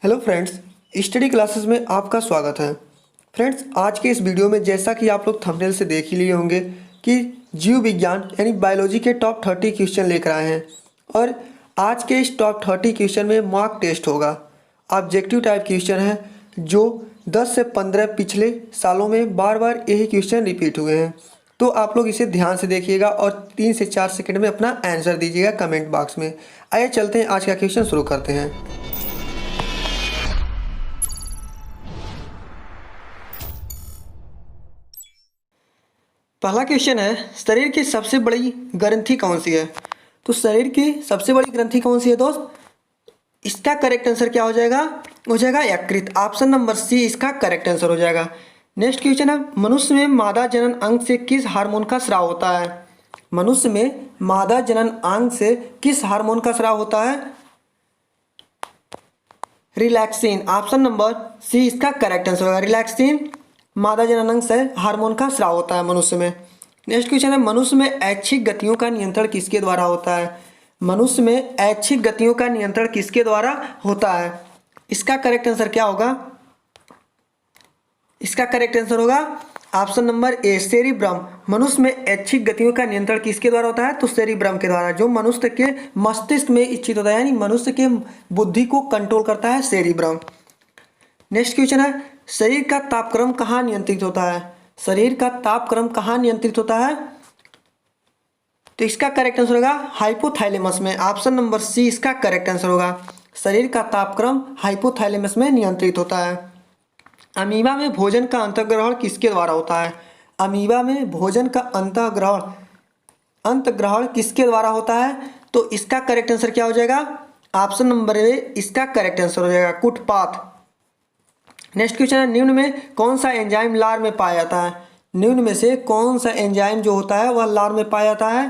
Hello friends, study classes में आपका स्वागत है। फ्रेंड्स, आज के इस वीडियो में जैसा कि आप लोग थंबनेल से देख ही लिए होंगे कि जीव विज्ञान यानी बायोलॉजी के टॉप 30 क्वेश्चन लेकर आए हैं और आज के इस टॉप 30 क्वेश्चन में मॉक टेस्ट होगा। ऑब्जेक्टिव टाइप क्वेश्चन है जो 10 से 15 पिछले सालों में बार बार यही क्वेश्चन रिपीट हुए हैं। तो आप लोग इसे ध्यान से देखिएगा और 3 से 4 सेकंड में अपना आंसर दीजिएगा कमेंट बॉक्स में। आइए चलते हैं, आज का क्वेश्चन शुरू करते हैं। पहला क्वेश्चन है, शरीर की सबसे बड़ी ग्रंथि कौन सी है? तो शरीर की सबसे बड़ी ग्रंथि कौन सी है दोस्त? इसका करेक्ट आंसर क्या हो जाएगा यकृत। ऑप्शन नंबर सी इसका करेक्ट आंसर हो जाएगा। नेक्स्ट क्वेश्चन है, मनुष्य में मादा जनन अंग से किस हार्मोन का स्राव होता है? मनुष्य में मादा जनन अंग से किस हार्मोन का स्राव होता है? रिलैक्सिन। ऑप्शन नंबर सी इसका करेक्ट आंसर होगा। रिलैक्सिन मादा जननांग से हार्मोन का स्राव होता है मनुष्य में। नेक्स्ट क्वेश्चन है, मनुष्य में ऐच्छिक गतियों का नियंत्रण किसके द्वारा होता है? मनुष्य में ऐच्छिक गतियों का नियंत्रण किसके द्वारा होता है? इसका करेक्ट आंसर क्या होगा? इसका करेक्ट आंसर होगा ऑप्शन नंबर ए सेरिब्रम। मनुष्य में ऐच्छिक गतियों का नियंत्रण किसके द्वारा होता है? तो सेरिब्रम के द्वारा, जो मनुष्य के मस्तिष्क में स्थित होता है, यानी मनुष्य के बुद्धि को कंट्रोल करता है सेरिब्रम। नेक्स्ट क्वेश्चन है, शरीर का तापक्रम कहाँ नियंत्रित होता है? शरीर का तापक्रम कहाँ नियंत्रित होता है? तो इसका करेक्ट आंसर होगा हाइपोथैलेमस में। ऑप्शन नंबर सी इसका करेक्ट आंसर होगा। शरीर का तापक्रम हाइपोथैलेमस में नियंत्रित होता है। अमीबा में भोजन का अंतर्ग्रहण किसके द्वारा होता है? अमीबा में भोजन का अंतग्रहण किसके द्वारा होता है? तो इसका करेक्ट आंसर क्या हो जाएगा? ऑप्शन नंबर ए इसका करेक्ट आंसर हो जाएगा कुटपाथ। नेक्स्ट क्वेश्चन है, निम्न में कौन सा एंजाइम लार में पाया जाता है? निम्न में से कौन सा एंजाइम जो होता है वह लार में पाया जाता है?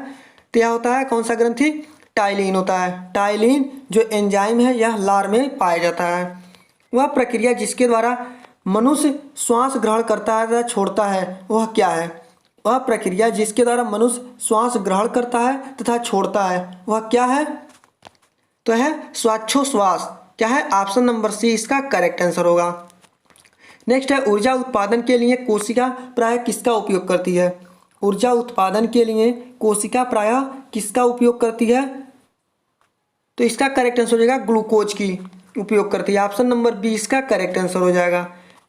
तो यह होता है कौन सा ग्रंथि? टाइलिन होता है। टाइलिन जो एंजाइम है यह लार में पाया जाता है। वह प्रक्रिया जिसके द्वारा मनुष्य श्वास ग्रहण करता है तथा छोड़ता है वह क्या है? वह प्रक्रिया जिसके द्वारा मनुष्य श्वास ग्रहण करता है तथा छोड़ता है वह क्या है? तो है श्वासोच्छ्वास। क्या है? ऑप्शन नंबर सी इसका करेक्ट आंसर होगा। नेक्स्ट है, ऊर्जा उत्पादन के लिए कोशिका प्रायः किसका उपयोग करती है? ऊर्जा उत्पादन के लिए कोशिका प्रायः किसका उपयोग करती है? तो इसका करेक्ट आंसर हो जाएगा ग्लूकोज की उपयोग करती है। ऑप्शन नंबर बी इसका करेक्ट आंसर हो जाएगा।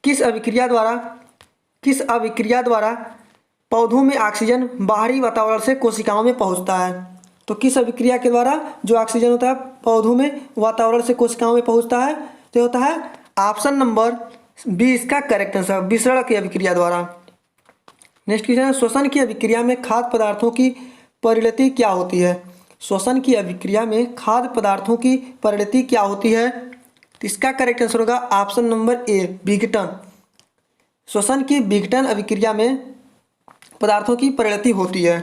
किस अभिक्रिया द्वारा पौधों में ऑक्सीजन बाहरी वातावरण से कोशिकाओं में पहुंचता है? तो किस अभिक्रिया के द्वारा जो ऑक्सीजन होता है पौधों में वातावरण से कोशिकाओं में पहुंचता है? तो होता है ऑप्शन नंबर बी इसका करेक्ट आंसर, विसरण की अभिक्रिया द्वारा। नेक्स्ट क्वेश्चन है, श्वसन की अभिक्रिया में खाद्य पदार्थों की परिणति क्या होती है? श्वसन की अभिक्रिया में खाद्य पदार्थों की परिणति क्या होती है? तो इसका करेक्ट आंसर होगा ऑप्शन नंबर ए विघटन। श्वसन की विघटन अभिक्रिया में पदार्थों की परिणति होती है।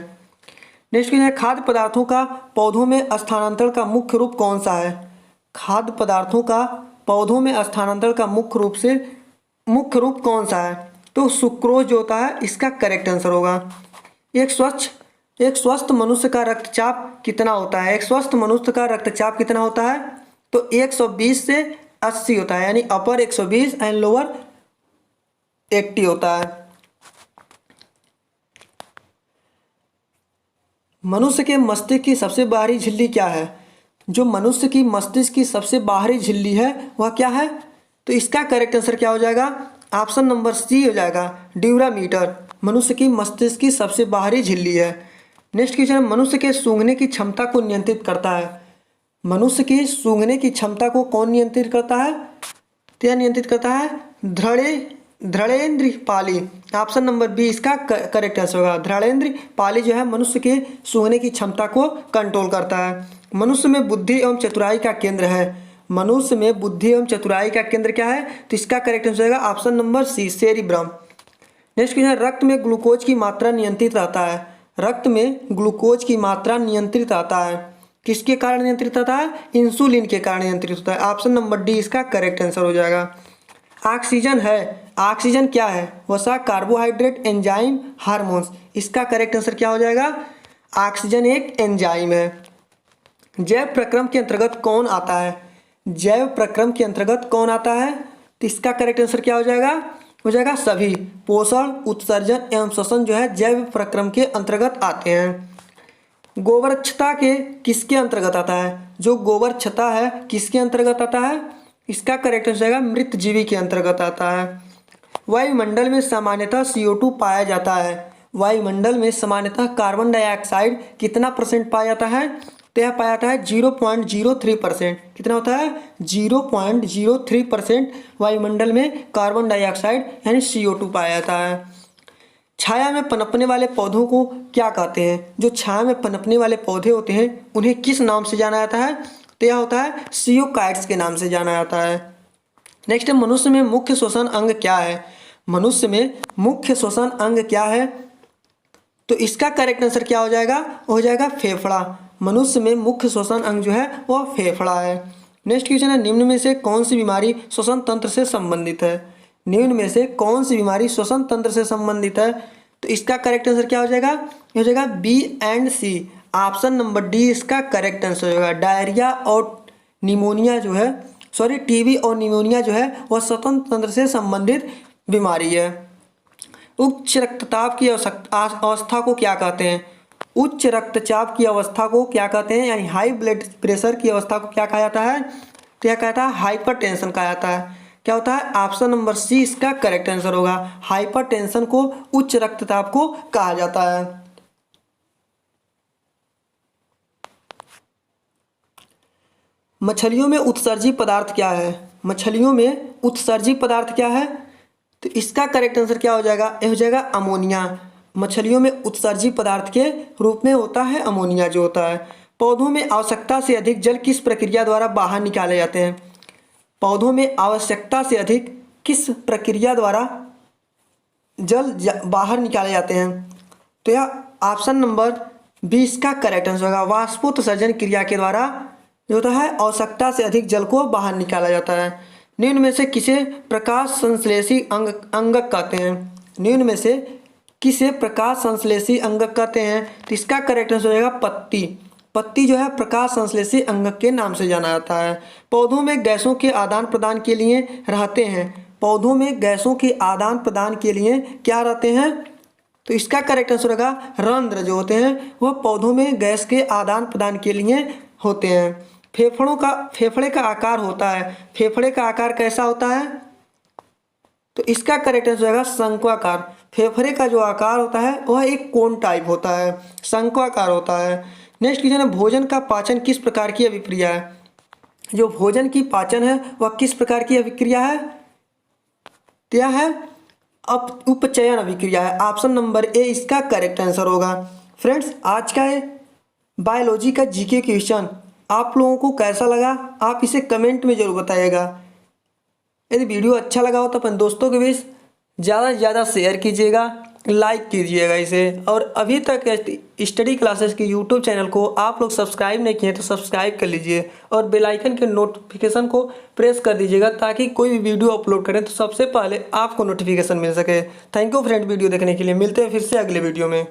नेक्स्ट क्वेश्चन है, खाद्य पदार्थों का पौधों में स्थानांतरण का मुख्य रूप कौन सा है? खाद्य पदार्थों का पौधों में स्थानांतरण का मुख्य रूप कौन सा है? तो सुक्रोज जो होता है इसका करेक्ट आंसर होगा। एक स्वस्थ मनुष्य का रक्तचाप कितना होता है? एक स्वस्थ मनुष्य का रक्तचाप कितना होता है? तो 120 से 80 होता है, यानी अपर 120 एंड लोअर 80 होता है। मनुष्य के मस्तिष्क की सबसे बाहरी झिल्ली क्या है? जो मनुष्य की मस्तिष्क की सबसे बाहरी झिल्ली है वह क्या है? तो इसका करेक्ट आंसर क्या हो जाएगा? ऑप्शन नंबर सी हो जाएगा ड्यूरामीटर। मनुष्य की मस्तिष्क की सबसे बाहरी झिल्ली है। नेक्स्ट क्वेश्चन, मनुष्य के सूंघने की क्षमता को नियंत्रित करता है? मनुष्य की सूंघने की क्षमता को कौन नियंत्रित करता है? तो यह नियंत्रित करता है धृणेन्द्र पाली। ऑप्शन नंबर बी इसका करेक्ट आंसर होगा। धृणेन्द्र पाली जो है मनुष्य के सूंघने की क्षमता को कंट्रोल करता है। मनुष्य में बुद्धि एवं चतुराई का केंद्र है? मनुष्य में बुद्धि एवं चतुराई का केंद्र क्या है? तो इसका करेक्ट आंसर होगा option number C cerebrum. Next question, रक्त में ग्लूकोज की मात्रा नियंत्रित रहता है? रक्त में ग्लूकोज की मात्रा नियंत्रित रहता है किसके कारण नियंत्रित रहता है? इंसुलिन के कारण नियंत्रित होता है। ऑप्शन नंबर डी इसका करेक्ट आंसर हो जाएगा। ऑक्सीजन है, ऑक्सीजन क्या है? वसा, कार्बोहाइड्रेट, एंजाइम, हार्मोन्स। इसका करेक्ट आंसर क्या हो जाएगा? ऑक्सीजन एक एंजाइम है। जैव प्रक्रम के अंतर्गत कौन आता है? जैव प्रक्रम के अंतर्गत कौन आता है? तो इसका करेक्ट आंसर क्या हो जाएगा सभी। पोषण, उत्सर्जन एवं श्वसन जो है जैव प्रक्रम के अंतर्गत आते हैं। गोवरक्षता के किसके अंतर्गत आता है? जो गोवरक्षता है किसके अंतर्गत आता है? इसका करेक्ट आंसर जाएगा मृत जीवी के अंतर्गत आता है। वायुमंडल में सामान्यतः CO2 पाया जाता है। वायुमंडल में सामान्यतः कार्बन डाइऑक्साइड कितना % पाया जाता है? तो यह पाया जाता है 0.03%। कितना होता है? 0.03% वायुमंडल में कार्बन डाइऑक्साइड यानी CO2 पाया जाता है। छाया में पनपने वाले पौधों को क्या कहते हैं? जो छाया में पनपने वाले पौधे होते हैं उन्हें किस नाम से जाना जाता है? तो यह होता है सियोकाइट्स के नाम से जाना जाता है। नेक्स्ट है, मनुष्य में मुख्य श्वसन अंग क्या है? मनुष्य में मुख्य श्वसन अंग क्या है? तो इसका करेक्ट आंसर क्या हो जाएगा? हो जाएगा फेफड़ा। मनुष्य में मुख्य श्वसन अंग जो है वह फेफड़ा है। नेक्स्ट क्वेश्चन है, निम्न में से कौन सी बीमारी श्वसन तंत्र से संबंधित है? निम्न में से कौन सी बीमारी श्वसन तंत्र से संबंधित है? तो इसका करेक्ट आंसर क्या हो जाएगा? हो जाएगा B and C. Option number D इसका करेक्ट आंसर होगा। डायरिया और निमोनिया जो है, सॉरी टीबी और निमोनिया जो है वह श्वसन तंत्र से संबंधित बीमारी है। उच्च रक्तचाप की अवस्था को क्या कहते हैं? उच्च रक्तचाप की अवस्था को क्या कहते हैं? यानी हाई ब्लड प्रेशर की अवस्था को क्या कहा जाता है? तो यह कहता है हाइपरटेंशन कहा जाता है। क्या होता है? ऑप्शन नंबर सी इसका करेक्ट आंसर होगा। हाइपरटेंशन को उच्च रक्तचाप को कहा जाता है। मछलियों में उत्सर्जी पदार्थ क्या है? मछलियों में उत्सर्जी पदार्थ क्या है? तो इसका करेक्ट आंसर क्या हो जाएगा? यह हो जाएगा अमोनिया। मछलियों में उत्सर्जी पदार्थ के रूप में होता है अमोनिया जो होता है। पौधों में आवश्यकता से अधिक जल किस प्रक्रिया द्वारा बाहर निकाले जाते हैं? पौधों में आवश्यकता से अधिक किस प्रक्रिया द्वारा जल बाहर निकाले जाते हैं? तो यह ऑप्शन नंबर 20 का करेक्ट आंसर होगा। वाष्पोत्सर्जन क्रिया के द्वारा जो होता है आवश्यकता से अधिक जल को बाहर निकाला जाता है। निम्न में से किसे प्रकाश संश्लेषी अंगक कहते हैं? निम्न में से किसे प्रकाश संश्लेषी अंगक कहते हैं? तो इसका करेक्ट आंसर हो जाएगा पत्ती। पत्ती जो है प्रकाश संश्लेषी अंगक के नाम से जाना जाता है। पौधों में गैसों के आदान प्रदान के लिए रहते हैं। पौधों में गैसों के आदान प्रदान के लिए क्या रहते हैं? तो इसका करेक्ट आंसर होगा रंध्र जो होते हैं वह पौधों में गैस के आदान प्रदान के लिए होते हैं। फेफड़े का आकार होता है। फेफड़े का आकार कैसा होता है? तो इसका करेक्ट आंसर होगा शंक्वाकार। फेफड़े का जो आकार होता है वह एक कोन टाइप होता है, शंक्वाकार होता है। नेक्स्ट क्वेश्चन है, भोजन का पाचन किस प्रकार की अभिक्रिया है? जो भोजन की पाचन है वह किस प्रकार की अभिक्रिया है? क्या है? उपचयन अभिक्रिया है। ऑप्शन नंबर ए इसका करेक्ट आंसर होगा। फ्रेंड्स, आज का बायोलॉजी का जीके क्वेश्चन आप लोगों को कैसा लगा? आप इसे कमेंट में जरूर बताइएगा। यदि वीडियो अच्छा लगा हो तो अपन दोस्तों के बीच ज़्यादा से ज़्यादा शेयर कीजिएगा, लाइक कीजिएगा इसे। और अभी तक स्टडी क्लासेस के यूट्यूब चैनल को आप लोग सब्सक्राइब नहीं किए तो सब्सक्राइब कर लीजिए और बेल आइकन के नोटिफिकेशन को प्रेस कर दीजिएगा ताकि कोई भी वीडियो अपलोड करें तो सबसे पहले आपको नोटिफिकेशन मिल सके। थैंक यू फ्रेंड वीडियो देखने के लिए। मिलते हैं फिर से अगले वीडियो में।